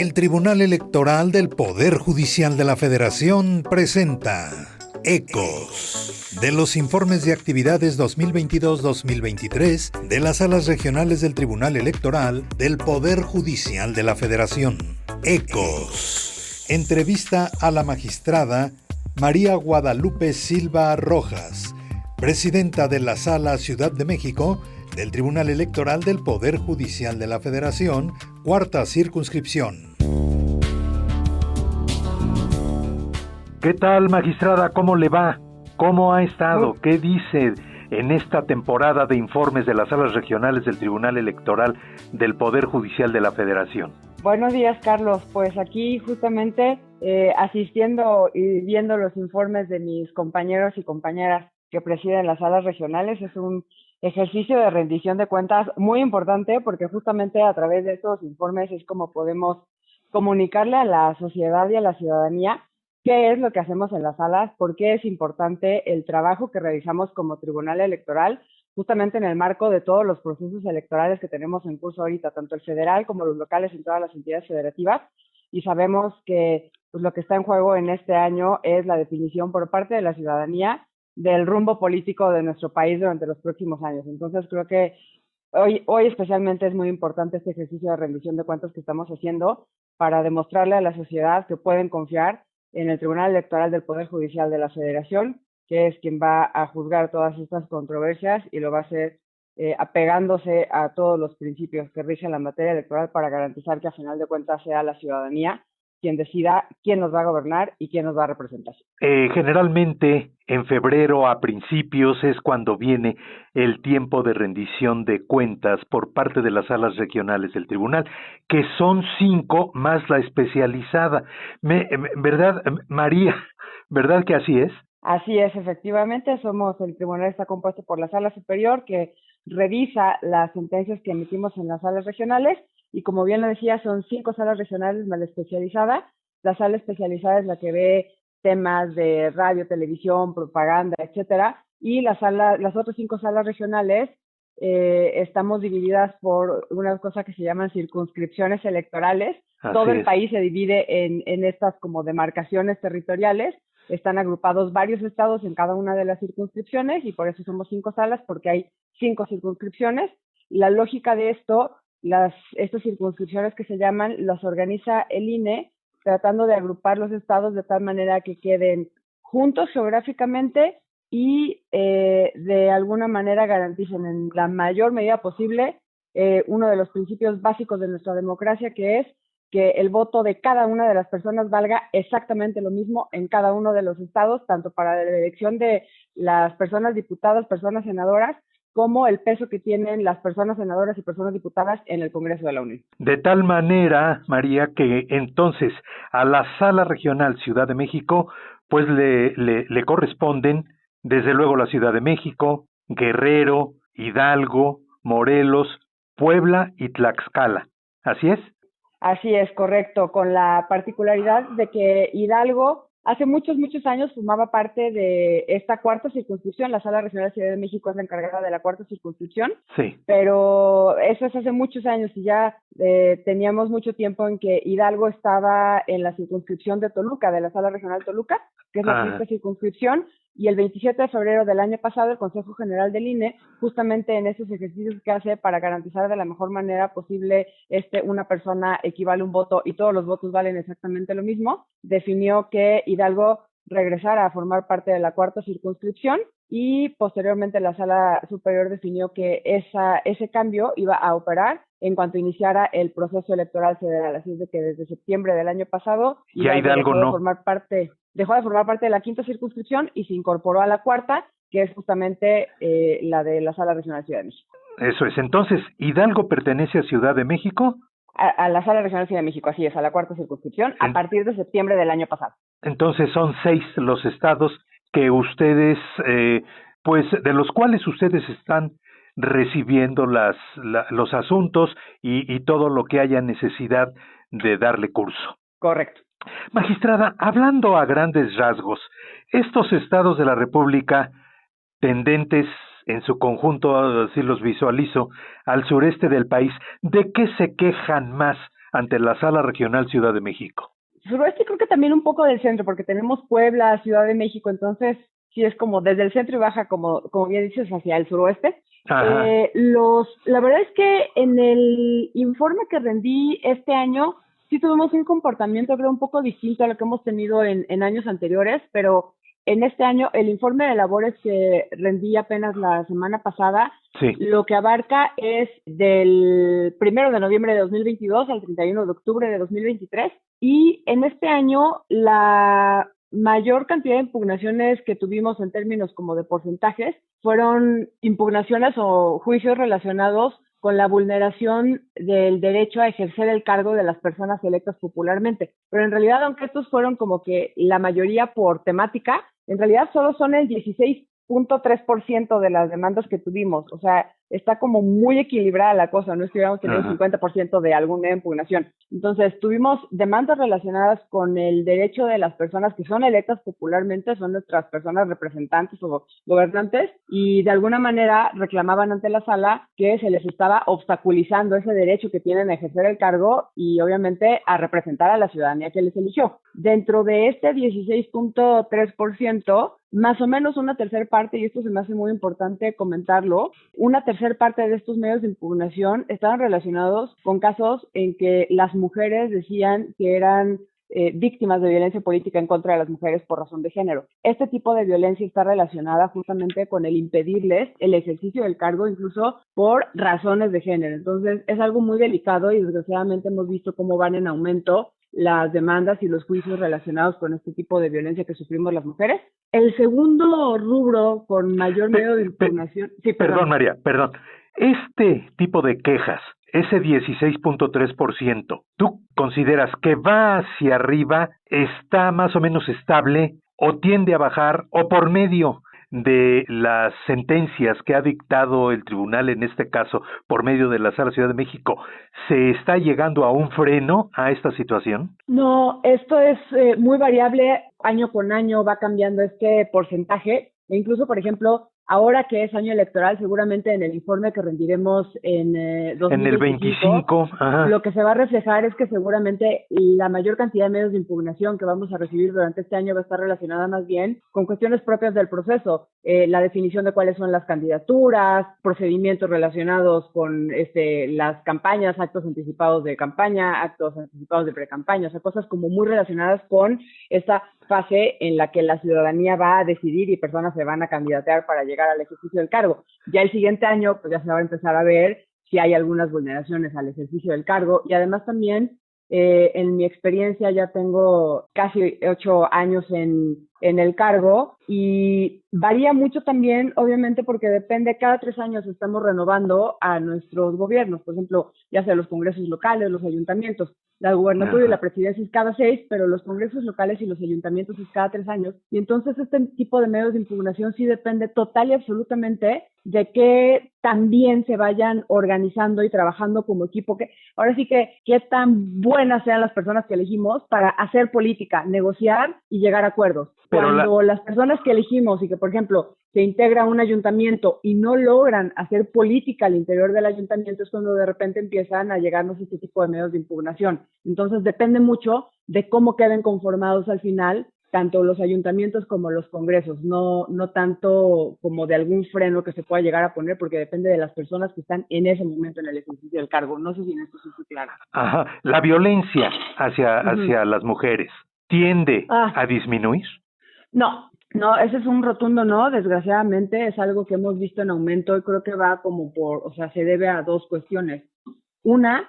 El Tribunal Electoral del Poder Judicial de la Federación presenta Ecos de los informes de actividades 2022-2023 de las salas regionales del Tribunal Electoral del Poder Judicial de la Federación. Ecos. Entrevista a la magistrada María Guadalupe Silva Rojas, presidenta de la Sala Ciudad de México del Tribunal Electoral del Poder Judicial de la Federación, cuarta circunscripción. ¿Qué tal, magistrada? ¿Cómo le va? ¿Cómo ha estado? ¿Qué dice en esta temporada de informes de las salas regionales del Tribunal Electoral del Poder Judicial de la Federación? Buenos días, Carlos. Pues aquí justamente asistiendo y viendo los informes de mis compañeros y compañeras que presiden las salas regionales. Es un ejercicio de rendición de cuentas muy importante porque justamente a través de estos informes es como podemos comunicarle a la sociedad y a la ciudadanía qué es lo que hacemos en las salas, por qué es importante el trabajo que realizamos como Tribunal Electoral, justamente en el marco de todos los procesos electorales que tenemos en curso ahorita, tanto el federal como los locales en todas las entidades federativas, y sabemos que pues, lo que está en juego en este año es la definición por parte de la ciudadanía del rumbo político de nuestro país durante los próximos años. Entonces creo que hoy especialmente es muy importante este ejercicio de rendición de cuentas que estamos haciendo para demostrarle a la sociedad que pueden confiar en el Tribunal Electoral del Poder Judicial de la Federación, que es quien va a juzgar todas estas controversias y lo va a hacer apegándose a todos los principios que rigen la materia electoral para garantizar que a final de cuentas sea la ciudadanía quien decida quién nos va a gobernar y quién nos va a representar. Generalmente en febrero a principios es cuando viene el tiempo de rendición de cuentas por parte de las salas regionales del tribunal, que son 5 más la especializada. ¿Verdad, María? ¿Verdad que así es? Así es, efectivamente, el tribunal está compuesto por la sala superior que revisa las sentencias que emitimos en las salas regionales y como bien lo decía, son 5 salas regionales más la especializada. La sala especializada es la que ve temas de radio, televisión, propaganda, etcétera, y las otras 5 salas regionales estamos divididas por una cosa que se llaman circunscripciones electorales. Todo el país se divide en estas como demarcaciones territoriales. Están agrupados varios estados en cada una de las circunscripciones y por eso somos 5 salas, porque hay 5 circunscripciones. La lógica de estas circunscripciones que se llaman, las organiza el INE, tratando de agrupar los estados de tal manera que queden juntos geográficamente y de alguna manera garanticen en la mayor medida posible uno de los principios básicos de nuestra democracia, que es que el voto de cada una de las personas valga exactamente lo mismo en cada uno de los estados, tanto para la elección de las personas diputadas, personas senadoras, como el peso que tienen las personas senadoras y personas diputadas en el Congreso de la Unión. De tal manera, María, que entonces a la Sala Regional Ciudad de México, pues le corresponden, desde luego, la Ciudad de México, Guerrero, Hidalgo, Morelos, Puebla y Tlaxcala. ¿Así es? Así es, correcto, con la particularidad de que Hidalgo hace muchos años formaba parte de esta cuarta circunscripción. La Sala Regional de Ciudad de México es la encargada de la cuarta circunscripción, sí. Pero eso es hace muchos años y ya teníamos mucho tiempo en que Hidalgo estaba en la circunscripción de Toluca, de la Sala Regional Toluca, que es la quinta circunscripción, y el 27 de febrero del año pasado el Consejo General del INE, justamente en esos ejercicios que hace para garantizar de la mejor manera posible una persona equivale a un voto y todos los votos valen exactamente lo mismo, definió que Hidalgo regresara a formar parte de la cuarta circunscripción y posteriormente la Sala Superior definió que ese cambio iba a operar en cuanto iniciara el proceso electoral federal. Así es de que desde septiembre del año pasado Hidalgo dejó de formar parte de la quinta circunscripción y se incorporó a la cuarta, que es justamente la de la Sala Regional de Ciudad de México. Eso es. Entonces, ¿Hidalgo pertenece a Ciudad de México? A la Sala Regional de Ciudad de México, así es, a la cuarta circunscripción, a partir de septiembre del año pasado. Entonces son 6 los estados que ustedes, pues de los cuales ustedes están recibiendo los asuntos y todo lo que haya necesidad de darle curso. Correcto. Magistrada, hablando a grandes rasgos, estos estados de la República tendentes en su conjunto, así los visualizo, al sureste del país, ¿de qué se quejan más ante la Sala Regional Ciudad de México? Suroeste creo que también un poco del centro, porque tenemos Puebla, Ciudad de México, entonces sí es como desde el centro y baja, como bien dices, hacia el suroeste. Ajá. La verdad es que en el informe que rendí este año sí tuvimos un comportamiento creo un poco distinto a lo que hemos tenido en años anteriores, pero en este año el informe de labores que rendí apenas la semana pasada, Sí. lo que abarca es del 1 de noviembre de 2022 al 31 de octubre de 2023, y en este año la mayor cantidad de impugnaciones que tuvimos en términos como de porcentajes fueron impugnaciones o juicios relacionados con la vulneración del derecho a ejercer el cargo de las personas electas popularmente. Pero en realidad, aunque estos fueron como que la mayoría por temática, en realidad solo son el 16.3% de las demandas que tuvimos. O sea, está como muy equilibrada la cosa, no es que hubiéramos tenido 50% de alguna impugnación. Entonces, tuvimos demandas relacionadas con el derecho de las personas que son electas popularmente, son nuestras personas representantes o gobernantes, y de alguna manera reclamaban ante la sala que se les estaba obstaculizando ese derecho que tienen a ejercer el cargo y obviamente a representar a la ciudadanía que les eligió. Dentro de este 16.3%, más o menos una tercera parte, y esto se me hace muy importante comentarlo, una tercera parte de estos medios de impugnación estaban relacionados con casos en que las mujeres decían que eran víctimas de violencia política en contra de las mujeres por razón de género. Este tipo de violencia está relacionada justamente con el impedirles el ejercicio del cargo, incluso por razones de género. Entonces, es algo muy delicado y desgraciadamente hemos visto cómo van en aumento las demandas y los juicios relacionados con este tipo de violencia que sufrimos las mujeres. El segundo rubro con mayor medio de impugnación... Sí, perdón, María, perdón. Este tipo de quejas, ese 16.3%, ¿tú consideras que va hacia arriba, está más o menos estable, o tiende a bajar, o por medio de las sentencias que ha dictado el tribunal, en este caso por medio de la Sala Ciudad de México, se está llegando a un freno a esta situación? No, esto es muy variable, año con año va cambiando este porcentaje, e incluso, por ejemplo, ahora que es año electoral, seguramente en el informe que rendiremos en 2025, en el 25, lo que se va a reflejar es que seguramente la mayor cantidad de medios de impugnación que vamos a recibir durante este año va a estar relacionada más bien con cuestiones propias del proceso, la definición de cuáles son las candidaturas, procedimientos relacionados con las campañas, actos anticipados de campaña, actos anticipados de pre-campaña, o sea, cosas como muy relacionadas con esta fase en la que la ciudadanía va a decidir y personas se van a candidatear para llegar al ejercicio del cargo. Ya el siguiente año, pues ya se va a empezar a ver si hay algunas vulneraciones al ejercicio del cargo, y además también en mi experiencia ya tengo casi 8 años en el cargo, y varía mucho también, obviamente, porque depende, cada 3 años estamos renovando a nuestros gobiernos, por ejemplo, ya sea los congresos locales, los ayuntamientos, la gubernatura y la presidencia es cada 6, pero los congresos locales y los ayuntamientos es cada 3 años, y entonces este tipo de medios de impugnación sí depende total y absolutamente de que también se vayan organizando y trabajando como equipo, que ahora sí que qué tan buenas sean las personas que elegimos para hacer política, negociar y llegar a acuerdos. Pero cuando las personas que elegimos y que, por ejemplo, se integra un ayuntamiento y no logran hacer política al interior del ayuntamiento, es cuando de repente empiezan a llegarnos este tipo de medios de impugnación. Entonces depende mucho de cómo queden conformados al final tanto los ayuntamientos como los congresos, no tanto como de algún freno que se pueda llegar a poner, porque depende de las personas que están en ese momento en el ejercicio del cargo. No sé si en esto sí estoy clara. Ajá. La violencia hacia las mujeres tiende a disminuir. No, ese es un rotundo no, desgraciadamente es algo que hemos visto en aumento y creo que va como se debe a dos cuestiones. Una,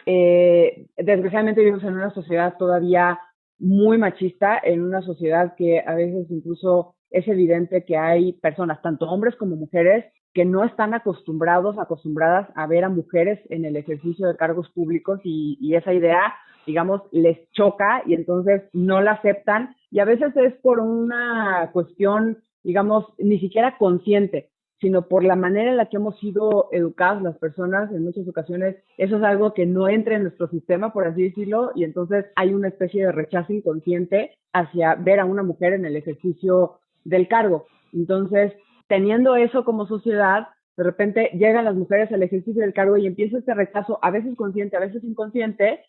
desgraciadamente vivimos en una sociedad todavía muy machista, en una sociedad que a veces incluso es evidente que hay personas, tanto hombres como mujeres, que no están acostumbradas a ver a mujeres en el ejercicio de cargos públicos, y esa idea, digamos, les choca y entonces no la aceptan, y a veces es por una cuestión, digamos, ni siquiera consciente, sino por la manera en la que hemos sido educadas las personas. En muchas ocasiones eso es algo que no entra en nuestro sistema, por así decirlo, y entonces hay una especie de rechazo inconsciente hacia ver a una mujer en el ejercicio del cargo. Entonces, teniendo eso como sociedad, de repente llegan las mujeres al ejercicio del cargo y empieza este rechazo, a veces consciente, a veces inconsciente,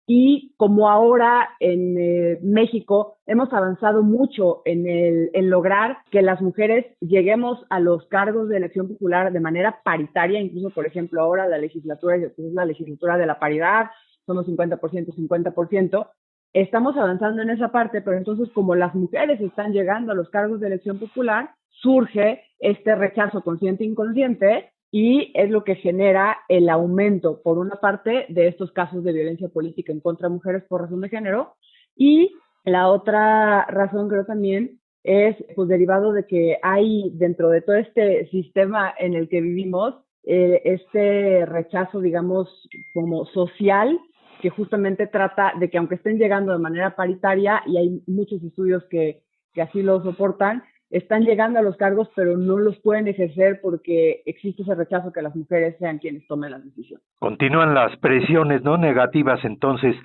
Y como ahora en México hemos avanzado mucho en lograr que las mujeres lleguemos a los cargos de elección popular de manera paritaria, incluso, por ejemplo, ahora la legislatura es la legislatura de la paridad, somos 50%, 50%, estamos avanzando en esa parte, pero entonces como las mujeres están llegando a los cargos de elección popular, surge este rechazo consciente e inconsciente, y es lo que genera el aumento, por una parte, de estos casos de violencia política en contra de mujeres por razón de género, y la otra razón, creo, también es pues derivado de que hay dentro de todo este sistema en el que vivimos este rechazo, digamos, como social, que justamente trata de que aunque estén llegando de manera paritaria, y hay muchos estudios que así lo soportan, están llegando a los cargos, pero no los pueden ejercer porque existe ese rechazo que las mujeres sean quienes tomen las decisiones. Continúan las presiones, ¿no?, negativas, entonces.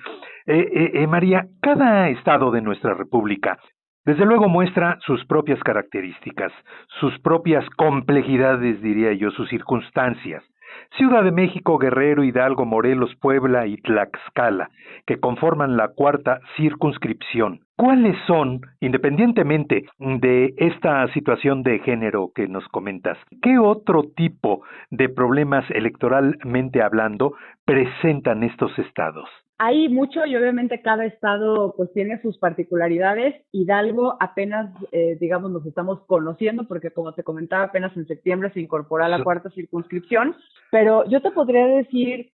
María, cada estado de nuestra república, desde luego, muestra sus propias características, sus propias complejidades, diría yo, sus circunstancias. Ciudad de México, Guerrero, Hidalgo, Morelos, Puebla y Tlaxcala, que conforman la cuarta circunscripción. ¿Cuáles son, independientemente de esta situación de género que nos comentas, qué otro tipo de problemas electoralmente hablando presentan estos estados? Hay mucho y obviamente cada estado pues tiene sus particularidades. Hidalgo apenas, digamos, nos estamos conociendo porque, como te comentaba, apenas en septiembre se incorporó a la cuarta circunscripción, pero yo te podría decir,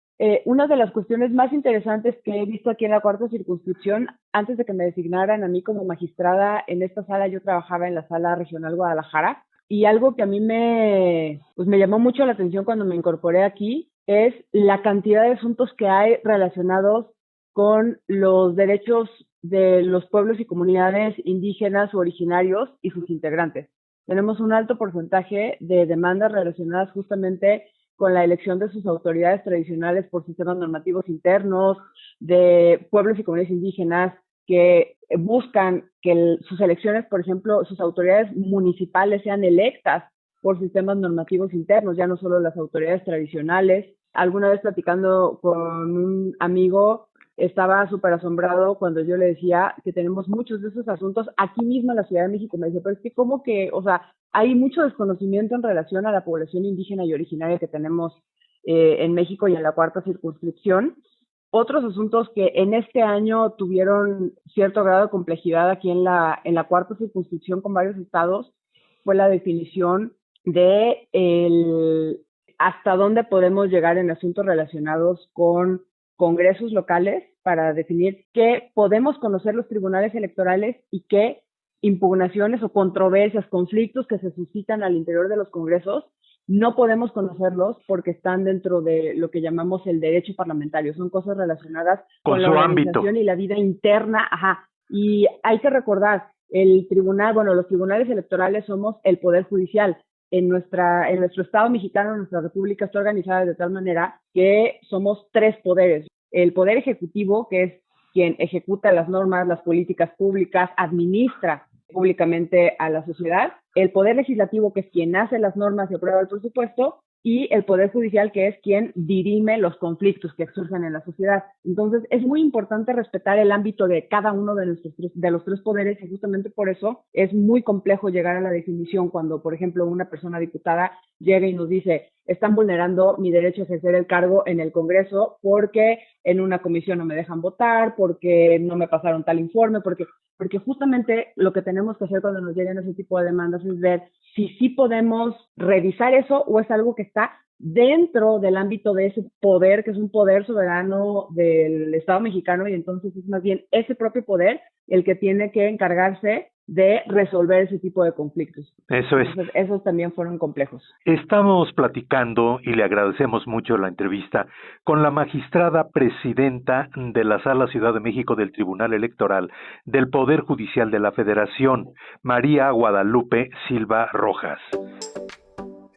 una de las cuestiones más interesantes que he visto aquí en la cuarta circunscripción, antes de que me designaran a mí como magistrada en esta sala, yo trabajaba en la sala regional Guadalajara, y algo que a mí me llamó mucho la atención cuando me incorporé aquí es la cantidad de asuntos que hay relacionados con los derechos de los pueblos y comunidades indígenas o originarios y sus integrantes. Tenemos un alto porcentaje de demandas relacionadas justamente con la elección de sus autoridades tradicionales por sistemas normativos internos, de pueblos y comunidades indígenas que buscan que sus elecciones, por ejemplo, sus autoridades municipales sean electas por sistemas normativos internos, ya no solo las autoridades tradicionales. Alguna vez platicando con un amigo, estaba súper asombrado cuando yo le decía que tenemos muchos de esos asuntos aquí mismo en la Ciudad de México. Me dice, pero es que como que, o sea, hay mucho desconocimiento en relación a la población indígena y originaria que tenemos en México y en la cuarta circunscripción. Otros asuntos que en este año tuvieron cierto grado de complejidad aquí en la cuarta circunscripción con varios estados fue la definición de hasta dónde podemos llegar en asuntos relacionados con congresos locales para definir qué podemos conocer los tribunales electorales y qué impugnaciones o controversias, conflictos que se suscitan al interior de los congresos no podemos conocerlos porque están dentro de lo que llamamos el derecho parlamentario. Son cosas relacionadas con la organización ámbito y la vida interna. Ajá. Y hay que recordar, el tribunal, bueno, los tribunales electorales somos el poder judicial. En nuestro Estado mexicano, nuestra república está organizada de tal manera que somos tres poderes. El poder ejecutivo, que es quien ejecuta las normas, las políticas públicas, administra públicamente a la sociedad. El poder legislativo, que es quien hace las normas y aprueba el presupuesto. Y el poder judicial, que es quien dirime los conflictos que surgen en la sociedad. Entonces, es muy importante respetar el ámbito de cada uno de los tres poderes, y justamente por eso es muy complejo llegar a la definición cuando, por ejemplo, una persona diputada llega y nos dice, están vulnerando mi derecho a ejercer el cargo en el Congreso porque en una comisión no me dejan votar, porque no me pasaron tal informe, porque justamente lo que tenemos que hacer cuando nos llegan ese tipo de demandas es ver si sí podemos revisar eso o es algo que está dentro del ámbito de ese poder, que es un poder soberano del Estado mexicano, y entonces es más bien ese propio poder el que tiene que encargarse de resolver ese tipo de conflictos. Eso es. Entonces, esos también fueron complejos. Estamos platicando, y le agradecemos mucho la entrevista, con la magistrada presidenta de la Sala Ciudad de México del Tribunal Electoral del Poder Judicial de la Federación, María Guadalupe Silva Rojas.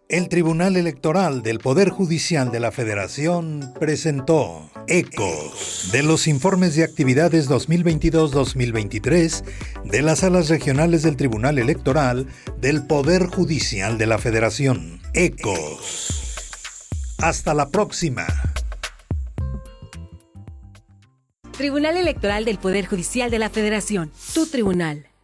El Tribunal Electoral del Poder Judicial de la Federación presentó Ecos de los informes de actividades 2022-2023 de las salas regionales del Tribunal Electoral del Poder Judicial de la Federación. Ecos. Hasta la próxima. Tribunal Electoral del Poder Judicial de la Federación. Tu tribunal.